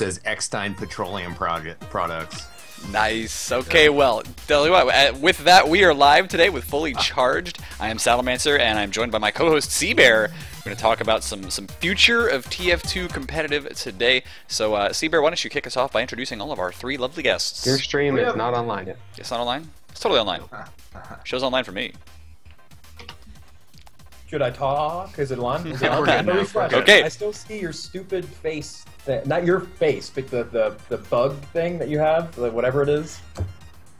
says eXtine Petroleum Products. Nice. Okay, well, tell you what, with that, we are live today with Fully Charged. I am Salamancer, and I'm joined by my co-host, Cbear. We're going to talk about some future of TF2 competitive today. So, Cbear, why don't you kick us off by introducing all of our three lovely guests? Your stream is not online yet. It's not online? It's totally online. Show's online for me. Should I talk? Is it on? Is it Yeah, on? we're good now. Refresh. Okay. I still see your stupid face. Not your face, but the bug thing that you have, whatever it is.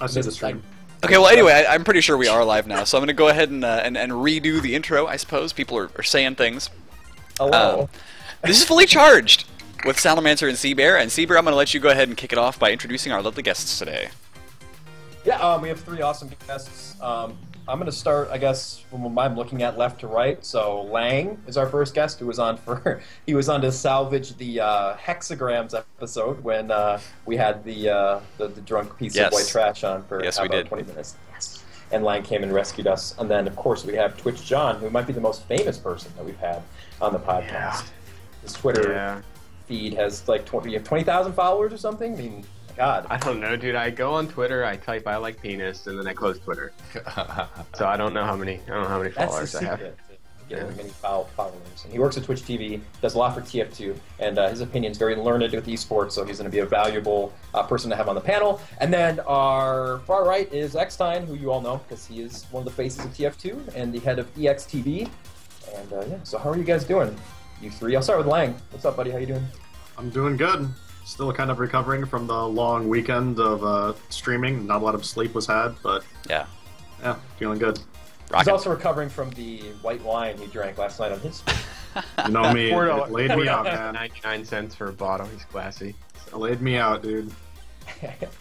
I see the stream. Okay, well, anyway, I'm pretty sure we are live now, so I'm going to go ahead and redo the intro, I suppose. People are saying things. Hello. This is Fully Charged with Salamancer and Cbear, and Cbear, I'm going to let you go ahead and kick it off by introducing our lovely guests today. Yeah, we have three awesome guests. I'm going to start, I guess, from what I'm looking at left to right. So Lange is our first guest, who was on he was on to salvage the hexagrams episode when we had the drunk piece of white trash on for about 20 minutes. Yes. And Lange came and rescued us. And then, of course, we have Twitch John, who might be the most famous person that we've had on the podcast. Yeah. His Twitter feed has like 20,000 followers or something. I mean, God. I don't know, dude. I go on Twitter, I type "I like penis," and then I close Twitter. So I don't know how many. Followers I have. To get many followers. And he works at Twitch TV, does a lot for TF2, and his opinion is very learned with esports. So he's going to be a valuable person to have on the panel. And then our far right is eXtine, who you all know because he is one of the faces of TF2 and the head of eXTV. And yeah, so how are you guys doing? You three. I'll start with Lange. What's up, buddy? How you doing? I'm doing good. Still kind of recovering from the long weekend of streaming. Not a lot of sleep was had, but yeah, feeling good. He's also recovering from the white wine he drank last night on his. You know me, it laid me out, man. 99 cents for a bottle. He's classy. It laid me out, dude.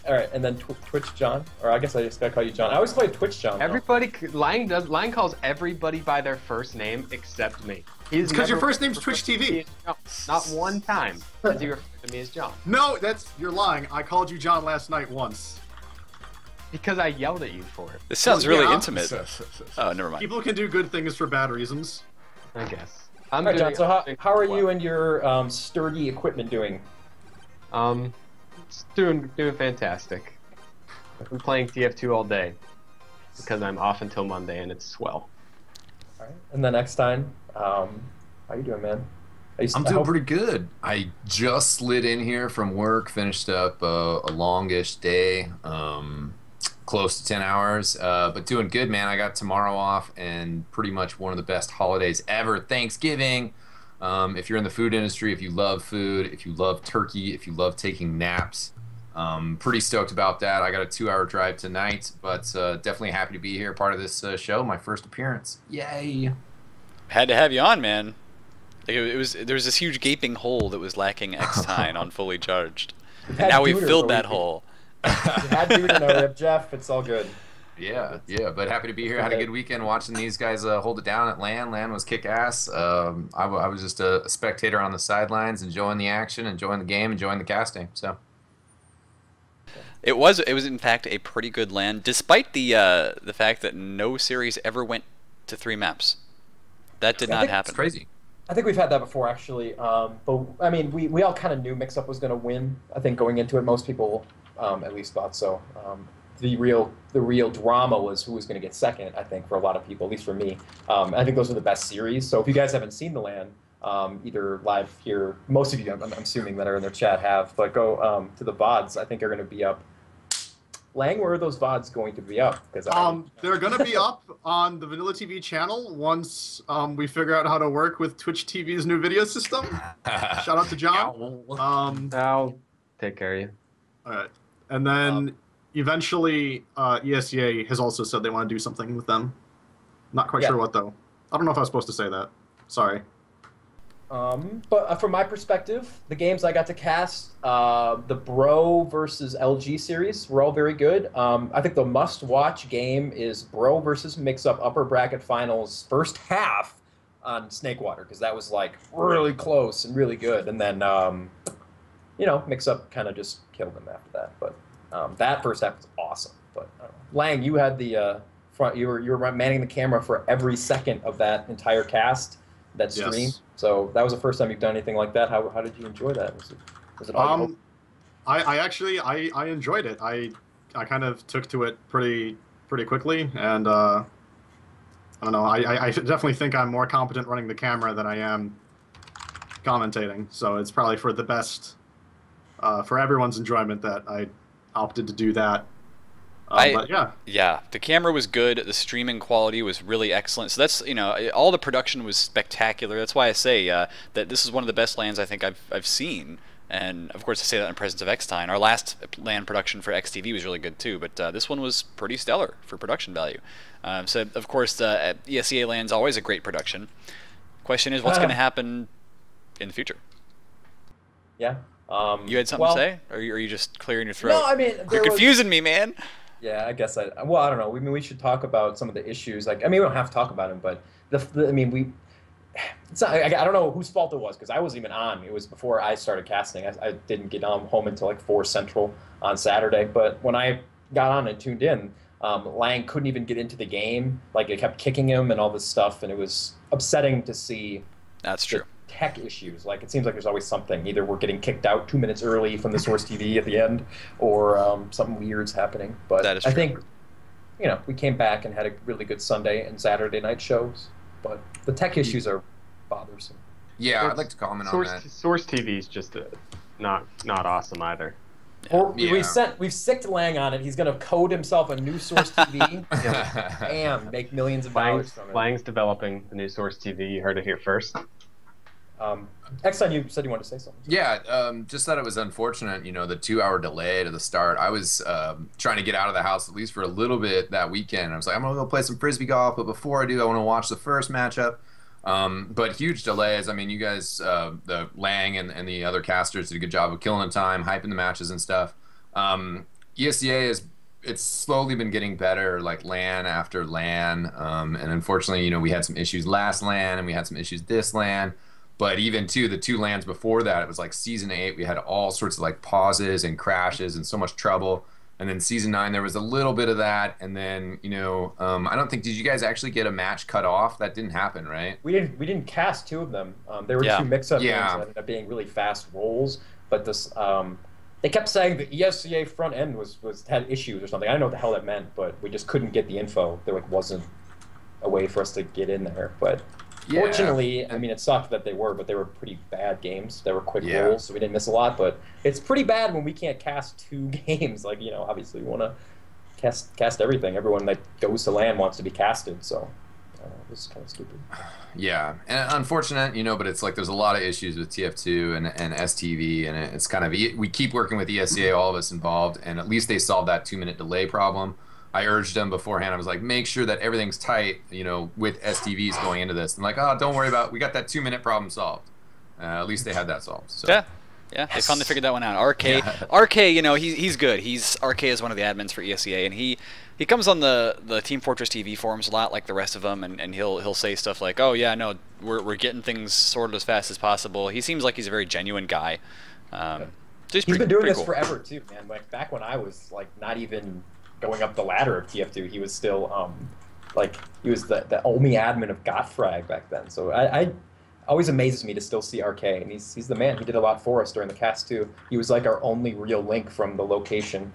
All right, and then Twitch John, or I guess I just gotta call you John. I always call you Twitch John. Everybody, Lange calls everybody by their first name except me. It's because your first name's Twitch TV. Not one time has he referred to me as John. No, you're lying. I called you John last night once. Because I yelled at you for it. This sounds really intimate. Oh, never mind. People can do good things for bad reasons. I guess. All right, John, so how are you and your sturdy equipment doing? It's doing fantastic. I've been playing TF2 all day because I'm off until Monday and it's swell. All right, and then eXtine, how you doing, man? I'm doing pretty good. I just slid in here from work, finished up a longish day, close to 10 hours, but doing good, man. I got tomorrow off and pretty much one of the best holidays ever, Thanksgiving. If you're in the food industry, if you love food, if you love turkey, if you love taking naps, pretty stoked about that. I got a 2-hour drive tonight, but definitely happy to be here, part of this show, my first appearance. Yay! Had to have you on, man. There was this huge gaping hole that was lacking eXtine on Fully Charged. And now we've filled that hole. You had dude, now we have Jeff. It's all good. Yeah, but happy to be here. Had a good weekend watching these guys hold it down at LAN. LAN was kick-ass. I was just a spectator on the sidelines, enjoying the action, enjoying the game, enjoying the casting. So it was in fact a pretty good LAN, despite the fact that no series ever went to 3 maps. That did not happen. It's crazy. I think we've had that before, actually. But I mean, we all kind of knew Mix-Up was going to win. I think going into it, most people at least thought so. The real drama was who was going to get second. I think for a lot of people, at least for me. I think those were the best series. So if you guys haven't seen the LAN, either live here, most of you, I'm assuming that are in their chat have, but go to the VODs. I think are going to be up. Lange, where are those VODs going to be up? Because they're going to be up on the Vanilla TV channel once we figure out how to work with Twitch TV's new video system. Shout out to John. I'll take care of you. All right. And then eventually ESEA has also said they want to do something with them. Not quite sure what, though. I don't know if I was supposed to say that. Sorry. But from my perspective, the games I got to cast, the Bro versus LG series were all very good. I think the must-watch game is Bro versus Mix-Up Upper Bracket Finals first half on Snakewater, because that was like really close and really good. And then, you know, Mix-Up kind of just killed them after that. But that first half was awesome. But Lange, you had the front. You were manning the camera for every second of that entire cast, that stream. Yes. So that was the first time you've done anything like that. How did you enjoy that? Was Was it all you hoped? I actually I enjoyed it. I kind of took to it pretty quickly, and I don't know. I definitely think I'm more competent running the camera than I am commentating. So it's probably for the best, for everyone's enjoyment that I opted to do that. But yeah, the camera was good. The streaming quality was really excellent. So that's, you know, all the production was spectacular. That's why I say that this is one of the best LANs I think I've seen. And of course, I say that in presence of eXtine. Our last LAN production for XTV was really good too, but this one was pretty stellar for production value. So of course, the ESEA LAN's always a great production. Question is, what's going to happen in the future? Yeah. You had something to say, or are you just clearing your throat? No, I mean, you're confusing me, man. Yeah, I guess well, I don't know. I mean, we should talk about some of the issues. Like, I mean, we don't have to talk about them, but I mean, it's not, I don't know whose fault it was because I wasn't even on. It was before I started casting. I didn't get home until like 4 Central on Saturday. But when I got on and tuned in, Lange couldn't even get into the game. Like, it kept kicking him and all this stuff, and it was upsetting to see. That's true. Tech issues. Like, it seems like there's always something. Either we're getting kicked out 2 minutes early from the source TV at the end, or something weird's happening. But that is true. I think, you know, we came back and had a really good Sunday and Saturday night shows. But the tech issues are bothersome. Yeah, I'd like to comment on that. Source TV is just not awesome either. We've sicked Lange on it. He's going to code himself a new source TV and make millions of dollars from it. Lange's developing the new source TV. You heard it here first. eXtine, you said you wanted to say something. Yeah, just thought it was unfortunate, you know, the 2-hour delay to the start. I was trying to get out of the house at least for a little bit that weekend. I was like, I'm going to go play some Frisbee golf, but before I do, I want to watch the first matchup. But huge delays. I mean, you guys, the Lange and the other casters did a good job of killing the time, hyping the matches and stuff. ESEA it's slowly been getting better, like LAN after LAN. And unfortunately, you know, we had some issues last LAN and we had some issues this LAN. But even too, the 2 LANs before that, it was like season 8. We had all sorts of like pauses and crashes and so much trouble. And then season 9, there was a little bit of that. And then, you know, I don't think, did you guys actually get a match cut off? That didn't happen, right? We didn't cast 2 of them. There were 2 mix-up games that ended up being really fast rolls. But this, they kept saying the ESEA front end had issues or something. I don't know what the hell that meant, but we just couldn't get the info. There wasn't a way for us to get in there. But fortunately, I mean, it sucked that they were pretty bad games. They were quick rolls, so we didn't miss a lot. But it's pretty bad when we can't cast 2 games. Like, you know, obviously we want to cast everything. Everyone that goes to LAN wants to be casted, so it's kind of stupid. Yeah, and unfortunate, you know, but it's like there's a lot of issues with TF2 and STV, and it's kind of, we keep working with ESEA, all of us involved, and at least they solved that 2-minute delay problem. I urged them beforehand. I was like, make sure that everything's tight, you know, with STVs going into this. I'm like, oh, don't worry about it. We got that 2-minute problem solved. At least they had that solved. So. Yeah, they finally figured that one out. RK, you know, he's good. RK is one of the admins for ESEA, and he comes on the Team Fortress TV forums a lot, like the rest of them, and he'll say stuff like, oh yeah, no, we're getting things sorted as fast as possible. He seems like he's a very genuine guy. So he's been doing this cool. forever too, man. Like back when I was like not even going up the ladder of TF2, he was still like he was the only admin of Gottfrag back then. So I always amazes me to still see RK, and he's the man. He did a lot for us during the cast too. He was like our only real link from the location,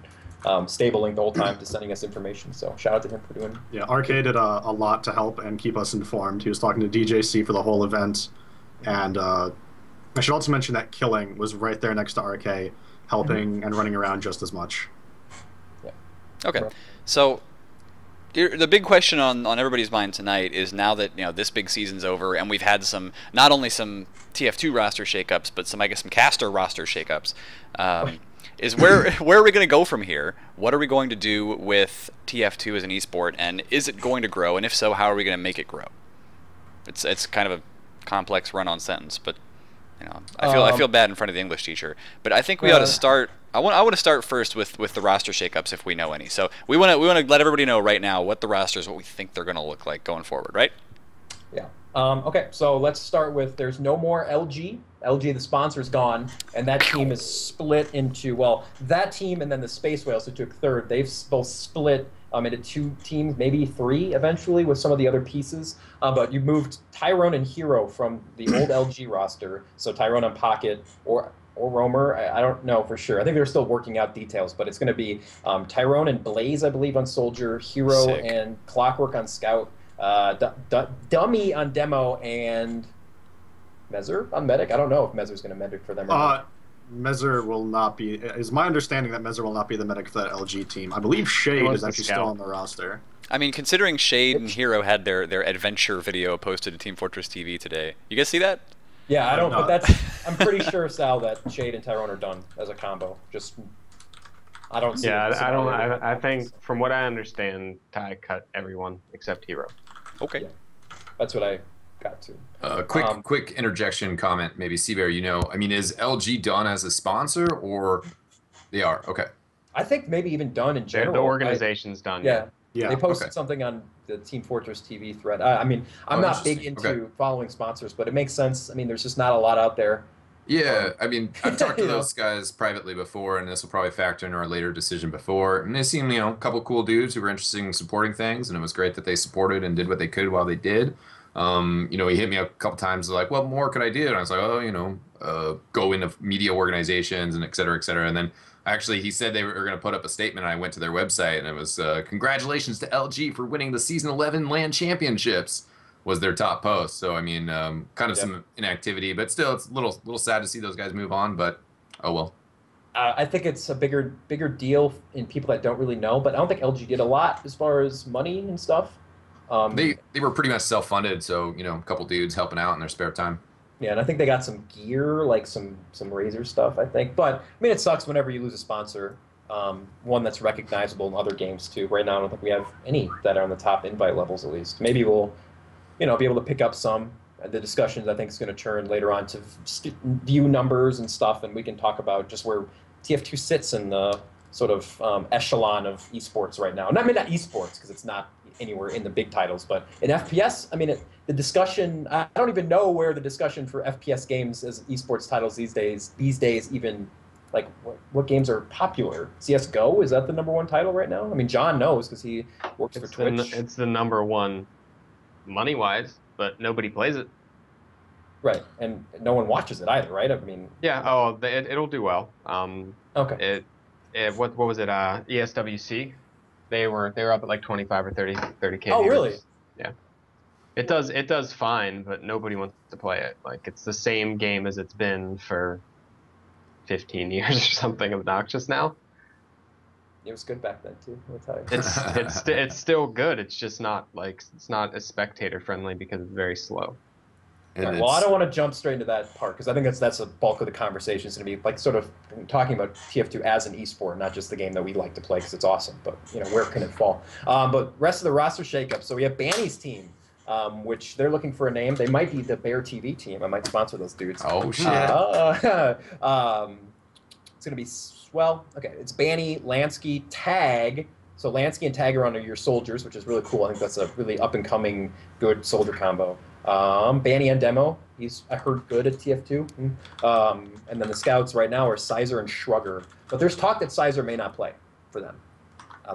stable link the whole time to sending us information. So shout out to him for doing. Yeah, RK did a lot to help and keep us informed. He was talking to DJC for the whole event, and I should also mention that Killing was right there next to RK, helping and running around just as much. Okay, so the big question on everybody's mind tonight is, now that, you know, this big season's over and we've had not only some TF2 roster shakeups, but some caster roster shakeups, is where are we going to go from here? What are we going to do with TF2 as an esport, and is it going to grow? And if so, how are we going to make it grow? It's kind of a complex run-on sentence, but you know, I feel bad in front of the English teacher. But I think we ought to start. I want to start first with the roster shakeups, if we know any. So we want to let everybody know right now what the rosters, what we think they're going to look like going forward, right? Yeah. Okay, so let's start with, there's no more LG. LG, the sponsor's gone, and that team is split into, well, that team and then the Space Whales, who took third, they've both split into 2 teams, maybe 3 eventually with some of the other pieces. But you moved Tyrone and Hero from the old LG roster, so Tyrone on Pocket, or or Roamer. I don't know for sure. I think they're still working out details, but it's going to be Tyrone and Blaze, I believe, on Soldier, Hero Sick. and Clockwork on Scout, Dummy on Demo, and Mezzer on Medic. I don't know if Mezzer's going to medic for them or not. Mezzer will not be. Is my understanding that Mezzer will not be the medic for that LG team. I believe Shade is actually still on the roster. I mean, considering Shade and Hero had their adventure video posted to Team Fortress TV today, you guys see that? Yeah, I don't. But that's. I'm pretty sure, Sal, that Shade and Tyrone are done as a combo. Just, I don't see. Yeah, I don't. I think from what I understand, Ty cut everyone except Hero. Okay. Yeah. That's what I got to. Quick interjection comment, maybe Cbear. I mean, is LG done as a sponsor, or they are? Okay. I think maybe even done in general. The organization's done. Yeah. Yeah. They posted Okay. something on the Team Fortress TV thread. I mean, I'm not big into Okay. following sponsors, but it makes sense. I mean, there's just not a lot out there. Yeah, I mean, I've talked to You know. those guys privately before, and this will probably factor into our later decision before. And they seem, a couple cool dudes who were interested in supporting things, and it was great that they supported and did what they could while they did. He hit me a couple times like, what more could I do? And I was like, go into media organizations and et cetera, et cetera. And then actually he said they were going to put up a statement, and I went to their website, and it was, congratulations to LG for winning the Season 11 LAN Championships was their top post. So, I mean, kind of some inactivity, but still it's a little sad to see those guys move on, but oh well. I think it's a bigger deal in people that don't really know, but I don't think LG did a lot as far as money and stuff. They were pretty much self-funded, so, a couple dudes helping out in their spare time. Yeah, and I think they got some gear, like some Razer stuff, I think. But, I mean, it sucks whenever you lose a sponsor, one that's recognizable in other games, too. Right now, I don't think we have any that are on the top invite levels, at least. Maybe we'll, be able to pick up some. The discussions, I think, is going to turn later on to view numbers and stuff, and we can talk about just where TF2 sits in the sort of echelon of esports right now. And I mean, not esports, because it's not anywhere in the big titles, but in FPS, I mean, the discussion, I don't even know where the discussion for FPS games as esports titles these days even, like, what games are popular? CSGO, is that the #1 title right now? I mean, John knows because he works for Twitch. It's the #1 money-wise, but nobody plays it. Right, and no one watches it either, right? I mean... Yeah, it'll do well. Okay. What was it, ESWC? They were up at like 25 or 30K. Oh, viewers. really? Yeah. It does fine, but nobody wants to play it. Like, it's the same game as it's been for 15 years or something obnoxious now. It was good back then too. I'll tell you. It's still good. It's just not it's not as spectator friendly because it's very slow. All right, well, I don't want to jump straight into that part because I think that's the bulk of the conversation is going to be like sort of talking about TF2 as an esport, not just the game that we like to play because it's awesome. But where can it fall? But rest of the roster shakeup. So we have Banny's team, which they're looking for a name. They might be the Bear TV team. I might sponsor those dudes. Oh shit. It's going to be okay. It's Banny, Lansky, Tag. So Lansky and Tag are under your soldiers, which is really cool. I think that's a really up and coming good soldier combo. Banny on demo, I heard good at TF2. And then the scouts right now are Sizer and Shrugger. But there's talk that Sizer may not play for them.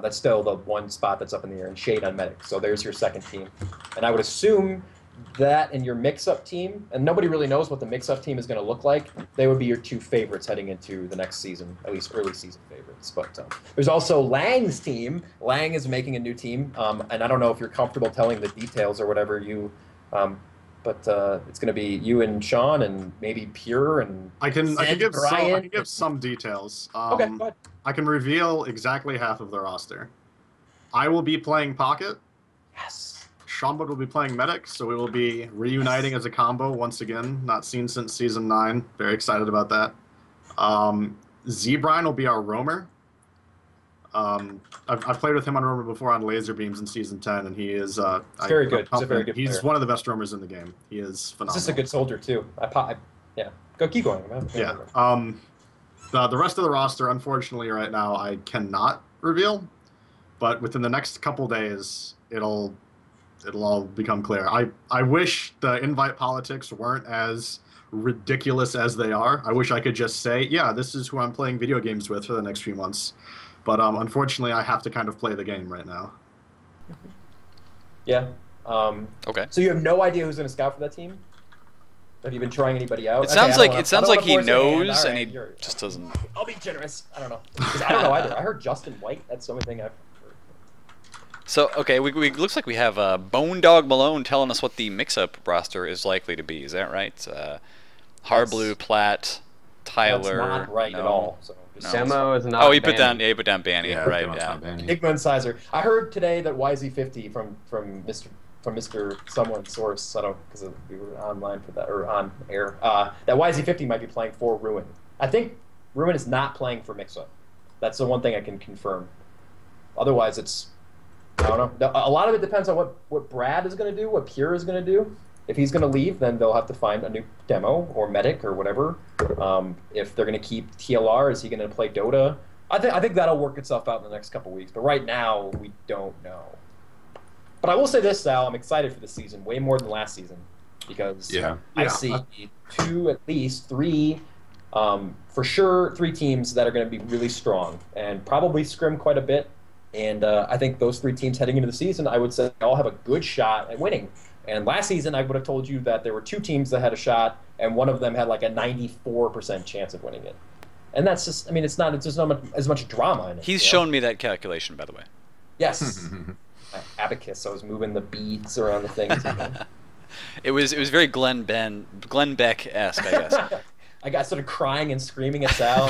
That's still the one spot that's up in the air, and Shade on Medic. So there's your second team. And I would assume that in your mix-up team, and nobody really knows what the mix-up team is going to look like, they would be your two favorites heading into the next season, at least early season favorites. But there's also Lange's team. Lange is making a new team, and I don't know if you're comfortable telling the details or whatever but it's going to be you and Sean and maybe Pure and I can give Brian. some details. Okay, go ahead. I can reveal exactly half of the roster. I will be playing Pocket. Yes. Seanwood will be playing Medic, so we will be reuniting as a combo once again. Not seen since Season 9. Very excited about that. Zbrine will be our Roamer. I've played with him on Roamer before on Laser Beams in Season 10, and he is very good. He's a very good player. He's one of the best Roamers in the game. He is phenomenal. He's just a good soldier, too. Yeah. Keep going. Yeah. The rest of the roster, unfortunately, right now, I cannot reveal. But within the next couple days, it'll all become clear. I wish the invite politics weren't as ridiculous as they are. I wish I could just say, yeah, this is who I'm playing video games with for the next few months. But unfortunately, I have to kind of play the game right now. Yeah. Okay. So you have no idea who's going to scout for that team? Have you been trying anybody out? It sounds like he Right, knows, and he you're- just doesn't. I'll be generous. I don't know. 'Cause I don't know either. I heard Justin White. That's the only thing I've heard. So okay, we looks like we have Bone Dog Malone telling us what the mix-up roster is likely to be. Is that right? Harblue, Platt, Tyler. That's not right no. at all. So just Demo is not. Oh, he put banned. down. Yeah, he put down Banny. Yeah, right. Demon's Yeah. not banning. Enigma Incisor. I heard today that YZ50 from Mr. Someone's source. I don't because we were online for that or on air. That YZ50 might be playing for Ruin. I think Ruin is not playing for Mix-Up. That's the one thing I can confirm. Otherwise, it's I don't know. A lot of it depends on what Brad is going to do, what Pure is going to do. If he's going to leave, then they'll have to find a new demo or medic or whatever. If they're going to keep TLR, is he going to play Dota? I think that'll work itself out in the next couple weeks. But right now, we don't know. But I will say this, Sal, I'm excited for this season, way more than last season. Because I see at least three, for sure, 3 teams that are going to be really strong and probably scrim quite a bit. And I think those 3 teams heading into the season, I would say all have a good shot at winning. And last season, I would have told you that there were 2 teams that had a shot, and one of them had like a 94% chance of winning it. And that's just, I mean, it's just not as much drama in it. He's shown me that calculation, by the way. Yes. My abacus, I was moving the beads around the things. It was very Glenn Beck-esque, I guess. I got started crying and screaming at Sal.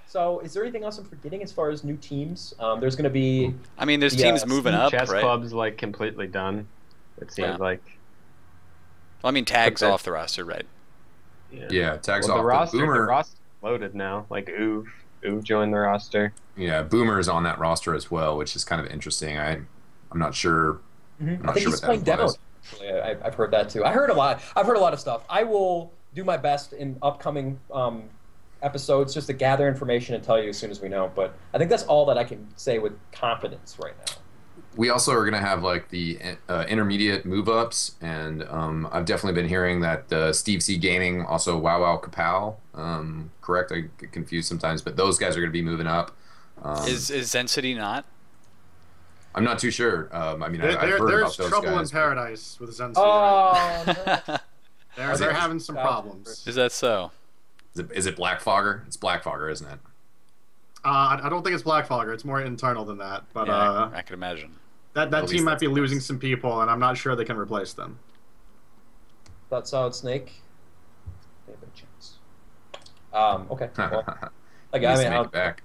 So, is there anything else I'm forgetting as far as new teams? There's going to be. I mean, there's teams moving up, Chess right? Club's like completely done. It seems like. Well, I mean, Tag's off the roster, right? Yeah, Tag's off. The roster, Boomer, the roster's loaded now. Like Uv joined the roster. Yeah, Boomer's on that roster as well, which is kind of interesting. I'm not sure. I'm not I think sure he's what playing that demo. implies. Actually, I've heard that too. I've heard a lot of stuff. I will do my best in upcoming episodes just to gather information and tell you as soon as we know. But I think that's all that I can say with confidence right now. We also are going to have like the intermediate move ups, and I've definitely been hearing that Steve C Gaming, also Wow Kapow, correct? I get confused sometimes, but those guys are going to be moving up. Is Zen City not? I'm not too sure. I mean, I've heard There's about those trouble guys. in paradise with Zen City. Oh, no. They're having some problems. Is that so? Is it Black Fogger? It's Black Fogger, isn't it? I don't think it's Black Fogger. It's more internal than that. But Yeah, I could imagine. that team might be losing some people, and I'm not sure they can replace them. That Solid Snake. They have a chance. Okay. Well, like, Needs I to mean, make it back.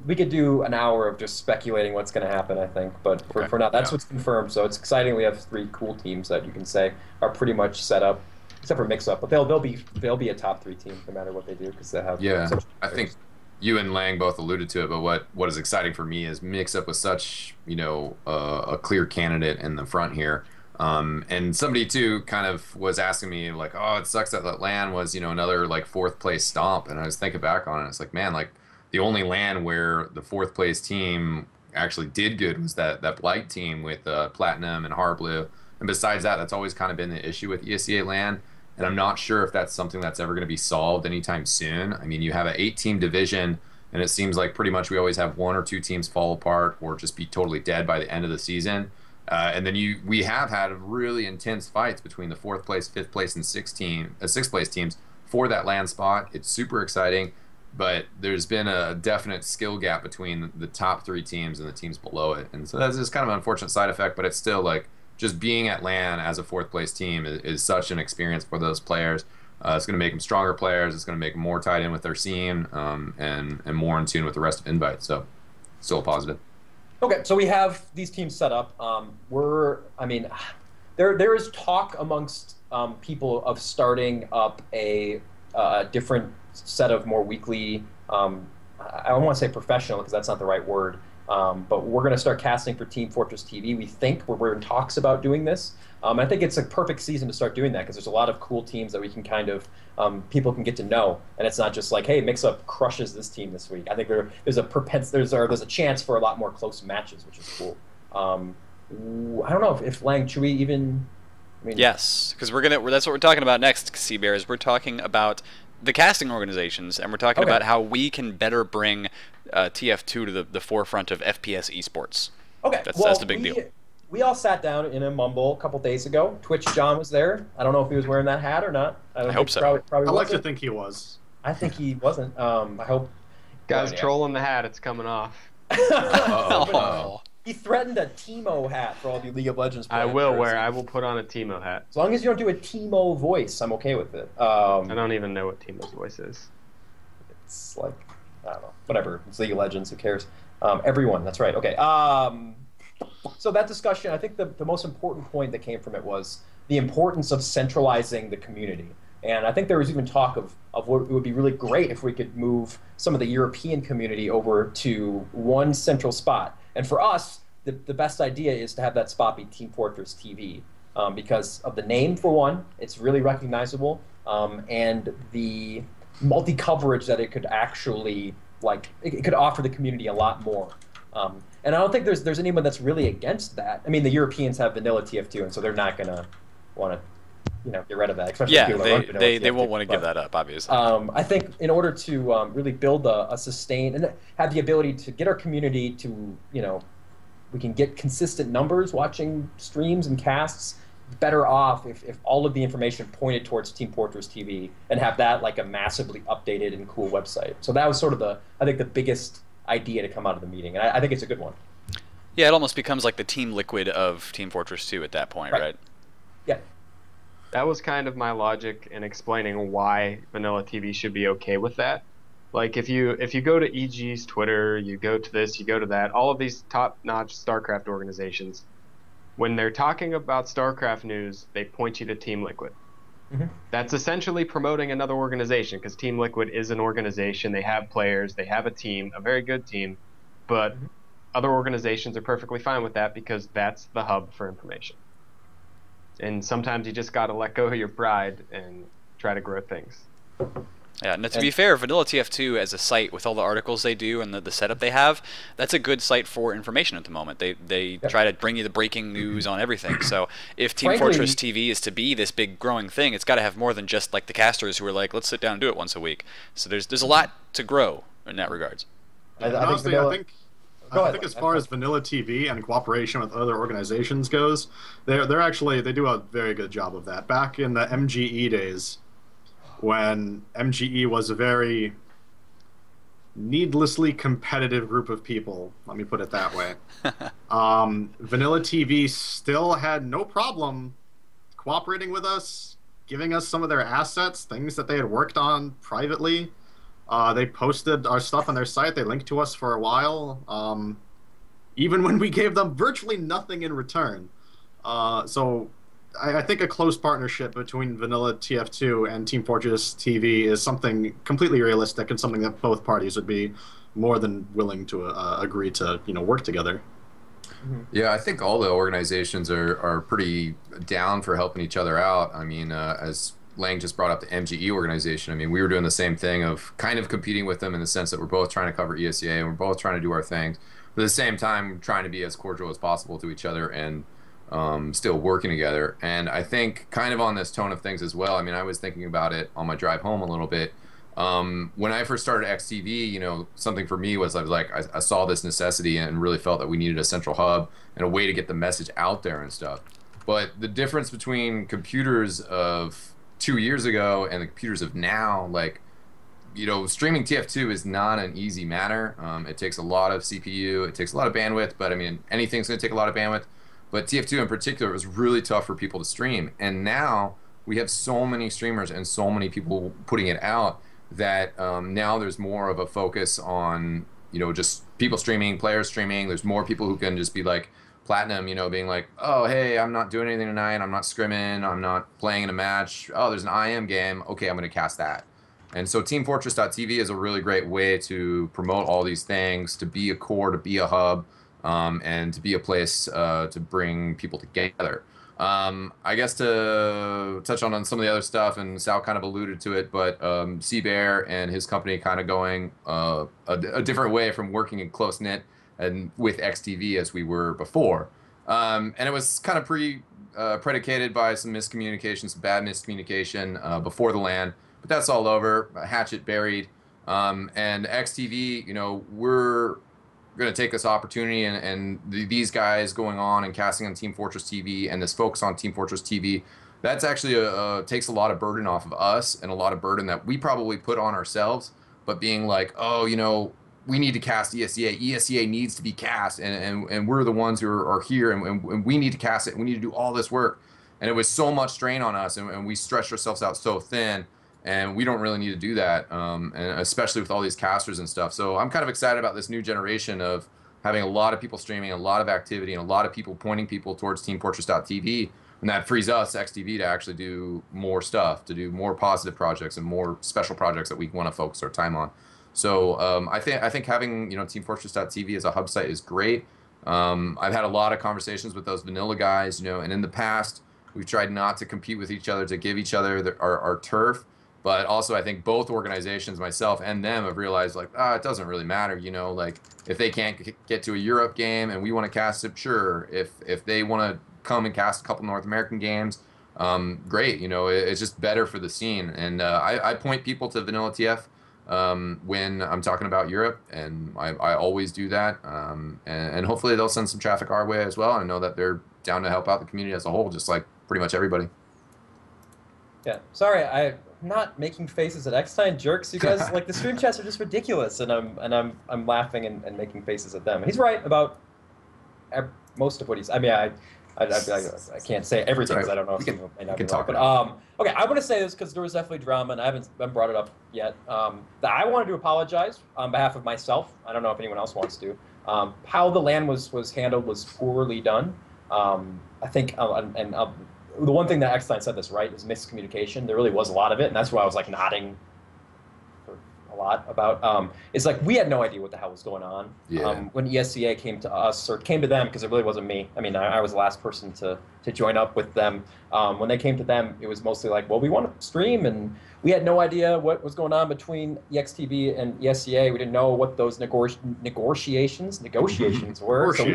we could do an hour of just speculating what's going to happen, I think. But for now, that's what's confirmed. So it's exciting. We have 3 cool teams that you can say are pretty much set up, except for Mix-Up. But they'll be a top 3 team no matter what they do because they have. Such I think you and Lange both alluded to it. But what is exciting for me is Mix-Up with such a clear candidate in the front here. And somebody too kind of was asking me like, oh, it sucks that LAN was another like 4th place stomp. And I was thinking back on it. It's like, man, like. The only LAN where the 4th place team actually did good was that Blight team with Platinum and Harblue. And besides that, that's always kind of been the issue with ESEA LAN. And I'm not sure if that's something that's ever going to be solved anytime soon. I mean, you have an 8-team division, and it seems like pretty much we always have 1 or 2 teams fall apart or just be totally dead by the end of the season. And then we have had really intense fights between the 4th place, 5th place, and 6th place teams for that LAN spot. It's super exciting. But there's been a definite skill gap between the top 3 teams and the teams below it. And so that's just kind of an unfortunate side effect, but it's still like just being at LAN as a 4th place team is such an experience for those players. It's going to make them stronger players. It's going to make them more tied in with their scene and more in tune with the rest of Invite. So still a positive. Okay, so we have these teams set up. There is talk amongst people of starting up a different set of more weekly, I don't want to say professional because that's not the right word, but we're going to start casting for Team Fortress TV. We think we're in talks about doing this. I think it's a perfect season to start doing that because there's a lot of cool teams that we can kind of, people can get to know. And it's not just like, hey, Mix-Up crushes this team this week. I think there's a chance for a lot more close matches, which is cool. I don't know if Lang, should we even... Yes, because that's what we're talking about next, Cbear, is we're talking about the casting organizations, and we're talking about how we can better bring TF2 to the forefront of FPS esports. Okay, That's the big deal. we all sat down in a mumble a couple days ago. Twitch John was there. I don't know if he was wearing that hat or not. I hope so. Probably I like to wasn't. think he was. I think he wasn't. I hope. Guys, yeah. trolling the hat. It's coming off. Oh. He threatened a Teemo hat for all the League of Legends players. I will put on a Teemo hat. As long as you don't do a Teemo voice, I'm okay with it. I don't even know what Teemo's voice is. It's like, I don't know, whatever. It's League of Legends. Who cares? Everyone. That's right. Okay. So that discussion, I think the most important point that came from it was the importance of centralizing the community. And I think there was even talk of what it would be really great if we could move some of the European community over to one central spot. And for us, the best idea is to have that spot be Team Fortress TV because of the name, for one. It's really recognizable. And the multi-coverage that it could actually, like, it could offer the community a lot more. And I don't think there's anyone that's really against that. I mean, the Europeans have vanilla TF2, and so they're not going to want to, get rid of that. Especially Yeah, people that run vanilla they TF2, won't want to give that up, obviously. I think in order to really build a sustain and have the ability to get our community to, we can get consistent numbers watching streams and casts, better off if all of the information pointed towards Team Fortress TV and have that like a massively updated and cool website. So that was sort of I think the biggest idea to come out of the meeting, and I think it's a good one. Yeah, it almost becomes like the Team Liquid of Team Fortress 2 at that point, right? Yeah. That was kind of my logic in explaining why vanilla TV should be okay with that. Like if you go to EG's Twitter, you go to this, you go to that, all of these top-notch StarCraft organizations, when they're talking about StarCraft news, they point you to Team Liquid. Mm-hmm. That's essentially promoting another organization because Team Liquid is an organization. They have players, they have a team, a very good team, but other organizations are perfectly fine with that because that's the hub for information. And sometimes you just got to let go of your pride and try to grow things. Yeah, and to be fair, Vanilla TF2 as a site with all the articles they do and the setup they have, that's a good site for information at the moment. They try to bring you the breaking news on everything. So if Team Fortress TV is to be this big growing thing, it's got to have more than just like the casters who are like, let's sit down and do it once a week. So there's a lot to grow in that regards. Honestly, I think as far as vanilla TV and cooperation with other organizations goes, they do a very good job of that. Back in the MGE days, when MGE was a very needlessly competitive group of people, let me put it that way, vanilla TV still had no problem cooperating with us, giving us some of their assets, things that they had worked on privately. They posted our stuff on their site. They linked to us for a while, even when we gave them virtually nothing in return. So I think a close partnership between Vanilla TF2 and Team Fortress TV is something completely realistic and something that both parties would be more than willing to agree to work together. Yeah, I think all the organizations are pretty down for helping each other out. I mean, as Lange just brought up the MGE organization. I mean, we were doing the same thing of kind of competing with them in the sense that we're both trying to cover ESEA and we're both trying to do our things, but at the same time trying to be as cordial as possible to each other and still working together. And I think kind of on this tone of things as well, I mean, I was thinking about it on my drive home a little bit. When I first started XTV, something for me was I saw this necessity and really felt that we needed a central hub and a way to get the message out there and stuff. But the difference between computers of 2 years ago and the computers of now, streaming TF2 is not an easy matter. It takes a lot of CPU, it takes a lot of bandwidth, but I mean, anything's going to take a lot of bandwidth. But TF2 in particular was really tough for people to stream. And now we have so many streamers and so many people putting it out that now there's more of a focus on, just people streaming, players streaming. There's more people who can just be like Platinum, being like, oh, hey, I'm not doing anything tonight. I'm not scrimming. I'm not playing in a match. Oh, there's an IM game. Okay, I'm going to cast that. And so TeamFortress.tv is a really great way to promote all these things, to be a core, to be a hub, and to be a place to bring people together. I guess to touch on some of the other stuff, and Sal kind of alluded to it, but Cbear and his company kind of going a different way from working in close-knit and with XTV as we were before. And it was kind of predicated by some miscommunication, some bad miscommunication before the LAN, but that's all over, hatchet buried. And XTV, going to take this opportunity and these guys going on and casting on Team Fortress TV and this focus on Team Fortress TV, that's actually takes a lot of burden off of us and a lot of burden that we probably put on ourselves. But being like, oh, you know, we need to cast ESEA. ESEA needs to be cast, and we're the ones who are here, and we need to cast it. We need to do all this work. And it was so much strain on us, and we stretched ourselves out so thin, and we don't really need to do that, and especially with all these casters and stuff. So I'm kind of excited about this new generation of having a lot of people streaming, a lot of activity, and a lot of people pointing people towards TeamFortress.tv, and that frees us, XTV, to actually do more stuff, to do more positive projects and more special projects that we want to focus our time on. So I think having, you know, TeamFortress.tv as a hub site is great. I've had a lot of conversations with those vanilla guys, you know, and in the past we've tried not to compete with each other, to give each other our turf. But also I think both organizations, myself and them, have realized like, it doesn't really matter, you know, like if they can't get to a Europe game and we want to cast it, sure. If they want to come and cast a couple North American games, great, you know, it's just better for the scene. And I point people to Vanilla TF when I'm talking about Europe, and I always do that. And hopefully they'll send some traffic our way as well. I know that they're down to help out the community as a whole, just like pretty much everybody. Yeah, sorry, I'm not making faces at eXtine jerks. You guys, like, the stream chats are just ridiculous, and I'm laughing and making faces at them. He's right about most of what he's. I mean, I can't say everything because I don't know if some may not be right. But okay, I want to say this because there was definitely drama, and I haven't brought it up yet. That I wanted to apologize on behalf of myself. I don't know if anyone else wants to. How the LAN was handled was poorly done. I think, the one thing that eXtine said this right is miscommunication. There really was a lot of it, and that's why I was like nodding for a lot about. It's like we had no idea what the hell was going on. Yeah. When ESCA came to us, or came to them, because it really wasn't me. I mean, I was the last person to join up with them. When they came to them, it was mostly like, well, we want to stream, and we had no idea what was going on between EXTV and ESCA. We didn't know what those negotiations were. So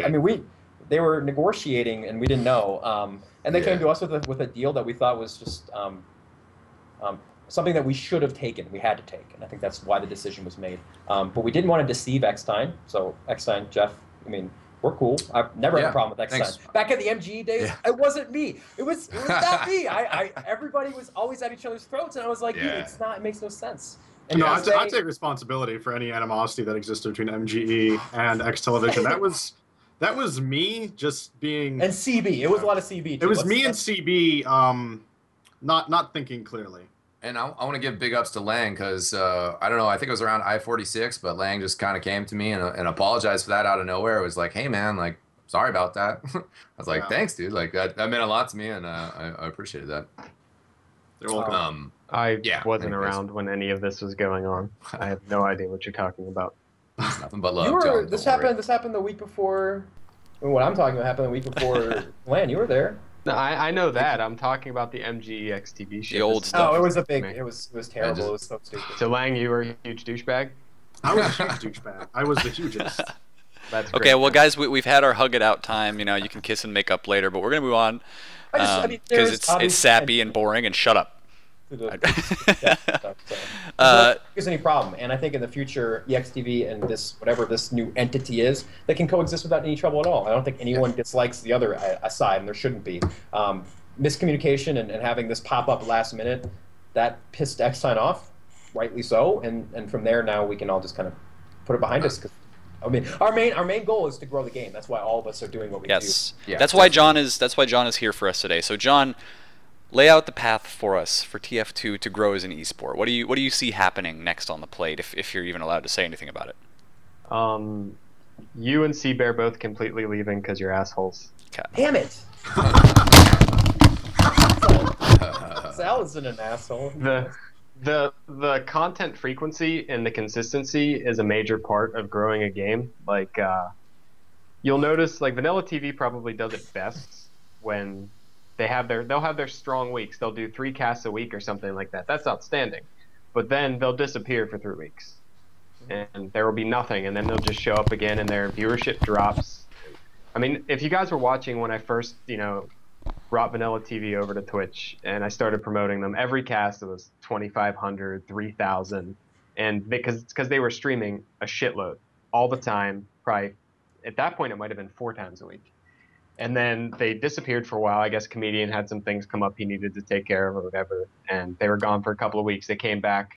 they were negotiating, and we didn't know. And they came to us with a deal that we thought was just something that we should have taken. We had to take, and I think that's why the decision was made. But we didn't want to deceive eXtine. So eXtine, Jeff, I mean, we're cool. I've never had a problem with eXtine. Thanks. Back in the MGE days, it wasn't me. It was not me. Everybody was always at each other's throats, and I was like, it's not. It makes no sense. And no, I take responsibility for any animosity that existed between MGE and X Television. That was me just being... And CB. It was a lot of CB, too. It was me and CB not thinking clearly. And I want to give big ups to Lange because, I don't know, I think it was around I-46, but Lange just kind of came to me and apologized for that out of nowhere. It was like, hey, man, like, sorry about that. I was like, thanks, dude. Like, that meant a lot to me, and I appreciated that. You're welcome. I wasn't around when any of this was going on. I have no idea what you're talking about. Nothing but love. This happened the week before. What I'm talking about happened the week before. LAN, you were there. No, I know that. I'm talking about the MGEX TV show. The old stuff. Oh, it was it was terrible. It was so stupid. So Lang, you were a huge douchebag? I was a huge douchebag. I was the hugest. That's great. Okay, well, guys, we've had our hug it out time. You know, you can kiss and make up later, but we're gonna move on because it's sappy and boring. And shut up. There's any problem, and I think in the future, EXTV and whatever this new entity is, they can coexist without any trouble at all. I don't think anyone dislikes the other side, and there shouldn't be. Miscommunication and having this pop up last minute, that pissed eXtine off, rightly so, and from there now we can all just kind of put it behind us. I mean, our main goal is to grow the game. That's why all of us are doing what we do. Yeah, that's why John is here for us today. So John, lay out the path for us for TF2 to grow as an esport. What do you see happening next on the plate, if you're even allowed to say anything about it? You and Cbear both completely leaving because you're assholes. Okay. Damn it! Sal isn't an asshole. The content frequency and the consistency is a major part of growing a game. Like you'll notice, like Vanilla TV probably does it best when they'll have their strong weeks. They'll do 3 casts a week or something like that. That's outstanding. But then they'll disappear for 3 weeks, and there will be nothing. And then they'll just show up again, and their viewership drops. I mean, if you guys were watching when I first, brought Vanilla TV over to Twitch and I started promoting them, every cast it was 2,500, 3,000, and because they were streaming a shitload all the time, probably at that point it might have been 4 times a week. And then they disappeared for a while. I guess comedian had some things come up he needed to take care of or whatever, and they were gone for a couple of weeks. They came back